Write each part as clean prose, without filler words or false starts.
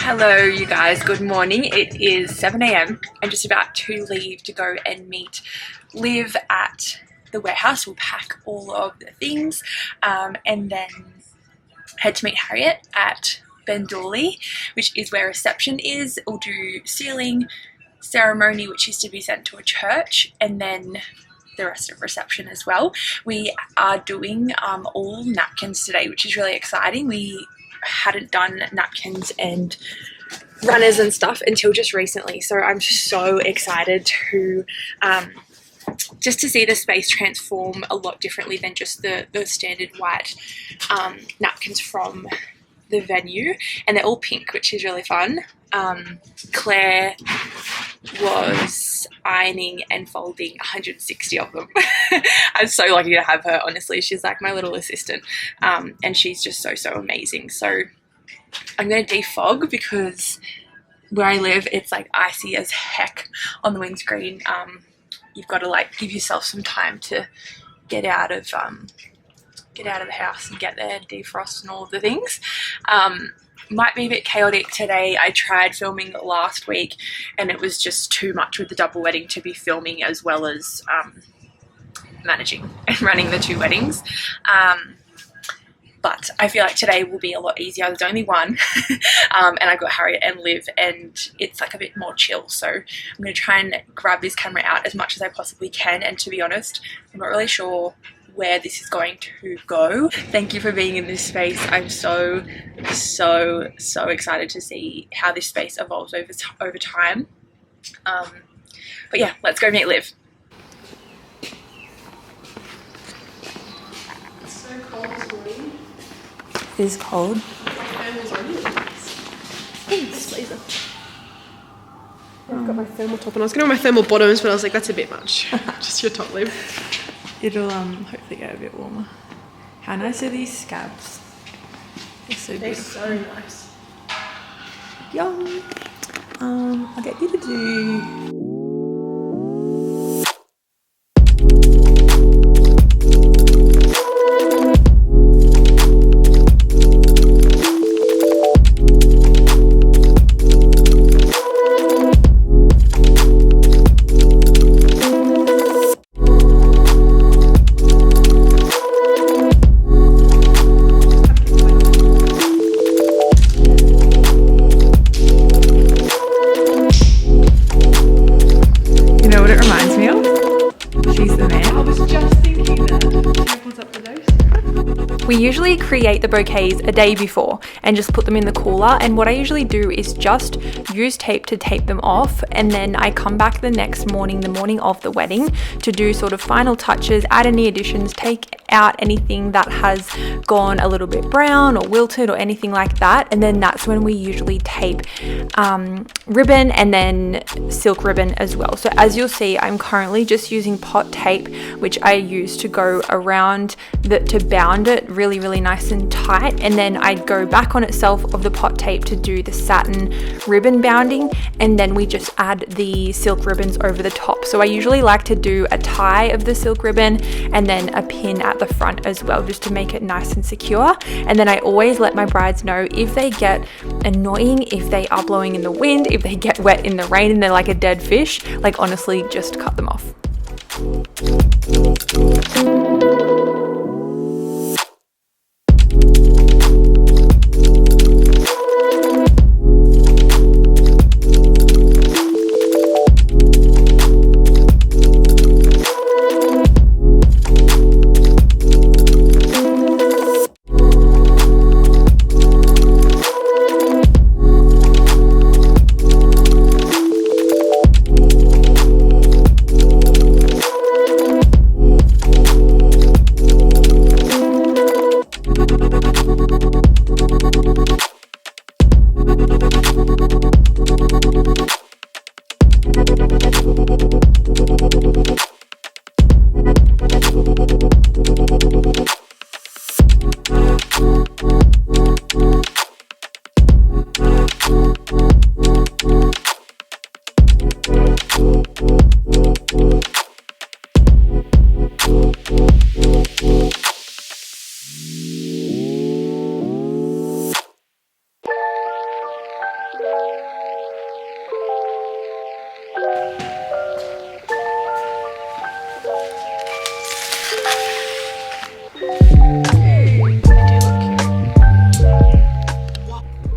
Hello you guys, good morning. It is 7 a.m. I'm just about to leave to go and meet Liv at the warehouse. We'll pack all of the things and then head to meet Harriet at Benduli, which is where reception is. We'll do sealing ceremony, which is to be sent to a church, and then the rest of reception as well. We are doing all napkins today, which is really exciting. We hadn't done napkins and runners and stuff until just recently, so I'm just so excited to just to see the space transform a lot differently than just the standard white napkins from the venue, and they're all pink, which is really fun. Claire was ironing and folding 160 of them. I'm so lucky to have her, honestly. She's like my little assistant, and she's just so amazing. So I'm going to defog because where I live it's like icy as heck on the windscreen. You've got to like give yourself some time to get out of the house and get there, defrost and all of the things. Might be a bit chaotic today. I tried filming last week and it was just too much with the double wedding to be filming as well as managing and running the two weddings. But I feel like today will be a lot easier. There's only one and I got Harriet and Liv and it's like a bit more chill. So I'm going to try and grab this camera out as much as I possibly can, and to be honest, I'm not really sure where this is going to go. Thank you for being in this space. I'm so excited to see how this space evolves over time. But yeah, let's go meet Liv. It's so cold this morning. It is cold. My thermal's already in this blazer. I've got my thermal top on. I was going to wear my thermal bottoms, but I was like, that's a bit much. Just your top, Liv. It'll hopefully get a bit warmer. How nice are these scabs? They're so beautiful. They're so nice. Yum. I'll get you to do. We usually create the bouquets a day before and just put them in the cooler, and what I usually do is just use tape to tape them off, and then I come back the next morning, the morning of the wedding, to do sort of final touches, add any additions, take out anything that has gone a little bit brown or wilted or anything like that, and then that's when we usually tape ribbon and then silk ribbon as well. So as you'll see, I'm currently just using pot tape, which I use to go around to bound it really nice and tight, and then I'd go back on itself of the pot tape to do the satin ribbon bounding, and then we just add the silk ribbons over the top. So I usually like to do a tie of the silk ribbon and then a pin at the front as well, just to make it nice and secure. And then I always let my brides know if they get annoying, if they are blowing in the wind, if they get wet in the rain and they're like a dead fish, like honestly just cut them off.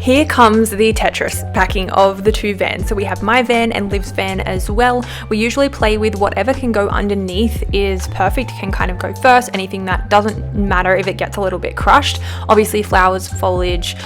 Here comes the Tetris packing of the two vans. So we have my van and Liv's van as well. We usually play with whatever can go underneath is perfect, can kind of go first. Anything that doesn't matter if it gets a little bit crushed. Obviously flowers, foliage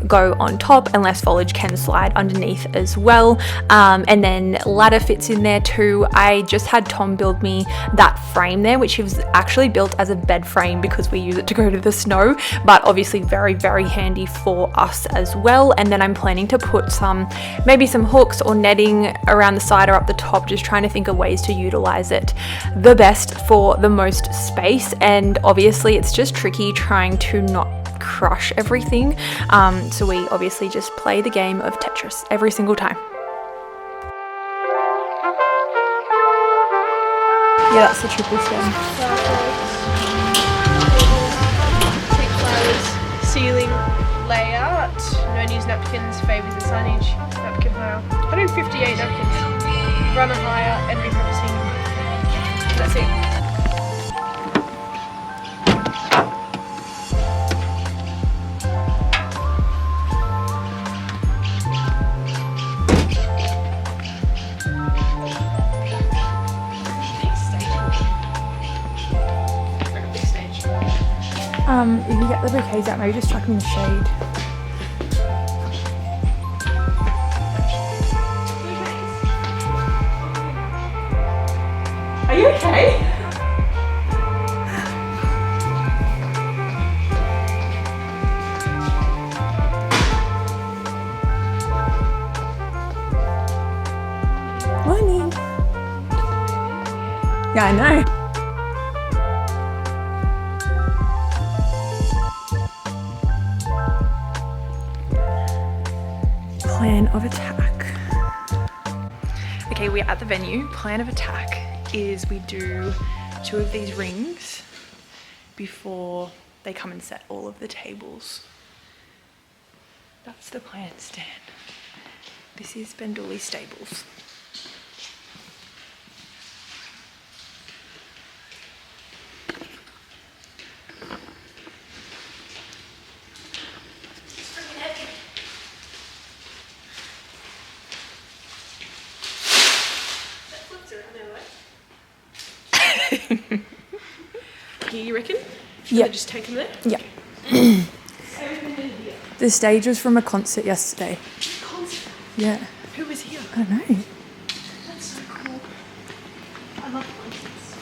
go on top, unless foliage can slide underneath as well. And then ladder fits in there too. I just had Tom build me that frame there, which was actually built as a bed frame because we use it to go to the snow, but obviously very, very handy for us as well. And then I'm planning to put maybe some hooks or netting around the side or up the top, just trying to think of ways to utilize it the best for the most space. And obviously it's just tricky trying to not crush everything, so we obviously just play the game of Tetris every single time. Yeah, that's the triple stem. Take flowers, ceiling, layout, no news napkins, favours and signage, napkin pile, 158 napkins, runner hire and repurposing. That's it. If you get the bouquets out, maybe just chuck them in the shade. Are you okay? Morning. Yeah, I know. Plan of attack. Okay, we're at the venue. Plan of attack is we do 2 of these rings before they come and set all of the tables. That's the plan, Stan. This is Bendooley Stables. Here, you reckon? Yeah. Just take them there? Yeah. The stage was from a concert yesterday. Concert? Yeah. Who was here? I don't know. That's so cool. I love concerts.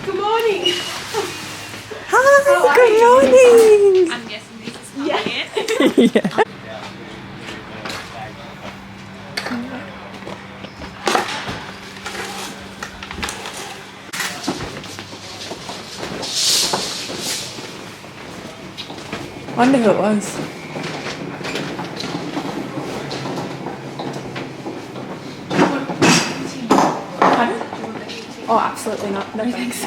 Good morning. Hi, good morning. I'm guessing this is coming in. Yeah. Wonder who it was. Oh, absolutely not. No thanks.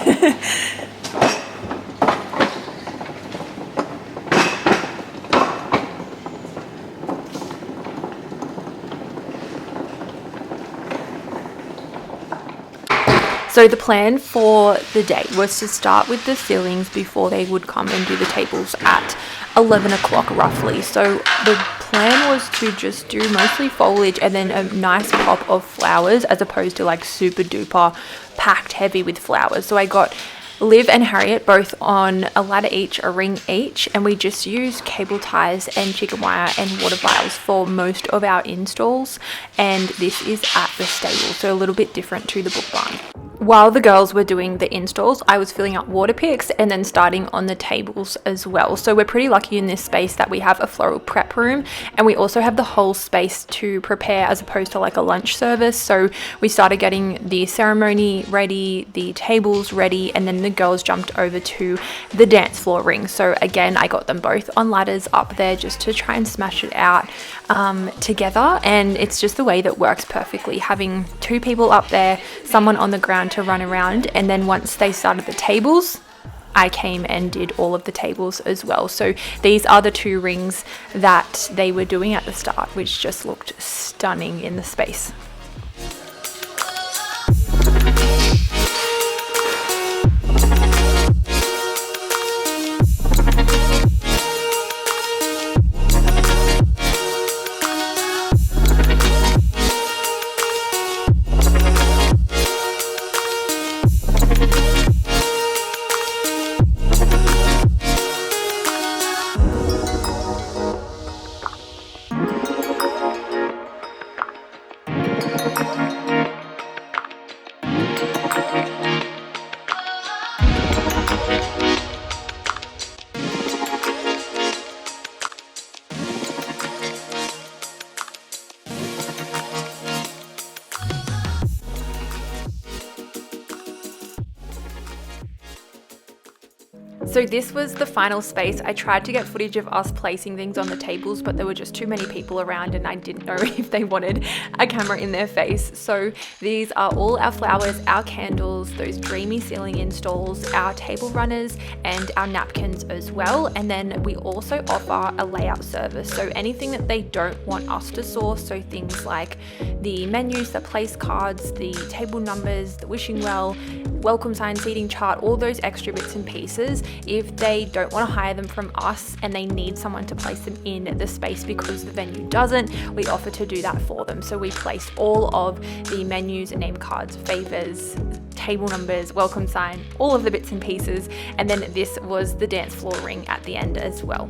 So the plan for the day was to start with the ceilings before they would come and do the tables at 11 o'clock roughly. So the plan was to just do mostly foliage and then a nice pop of flowers, as opposed to like super duper packed heavy with flowers. So I got Liv and Harriet both on a ladder each, a ring each, and we just used cable ties and chicken wire and water vials for most of our installs. And this is at the stable, so a little bit different to the book barn. While the girls were doing the installs, I was filling up water picks and then starting on the tables as well. So we're pretty lucky in this space that we have a floral prep room, and we also have the whole space to prepare as opposed to like a lunch service. So we started getting the ceremony ready, the tables ready, and then the girls jumped over to the dance floor ring. So again, I got them both on ladders up there just to try and smash it out together, and it's just the way that works perfectly, having two people up there, someone on the ground to run around, and then once they started the tables, I came and did all of the tables as well. So these are the two rings that they were doing at the start, which just looked stunning in the space. So this was the final space. I tried to get footage of us placing things on the tables, but there were just too many people around and I didn't know if they wanted a camera in their face. So these are all our flowers, our candles, those dreamy ceiling installs, our table runners, and our napkins as well. And then we also offer a layout service. So anything that they don't want us to source, so things like the menus, the place cards, the table numbers, the wishing well, welcome sign, seating chart, all those extra bits and pieces, if they don't want to hire them from us and they need someone to place them in the space because the venue doesn't, we offer to do that for them. So we place all of the menus, name cards, favors, table numbers, welcome sign, all of the bits and pieces, and then this was the dance floor ring at the end as well.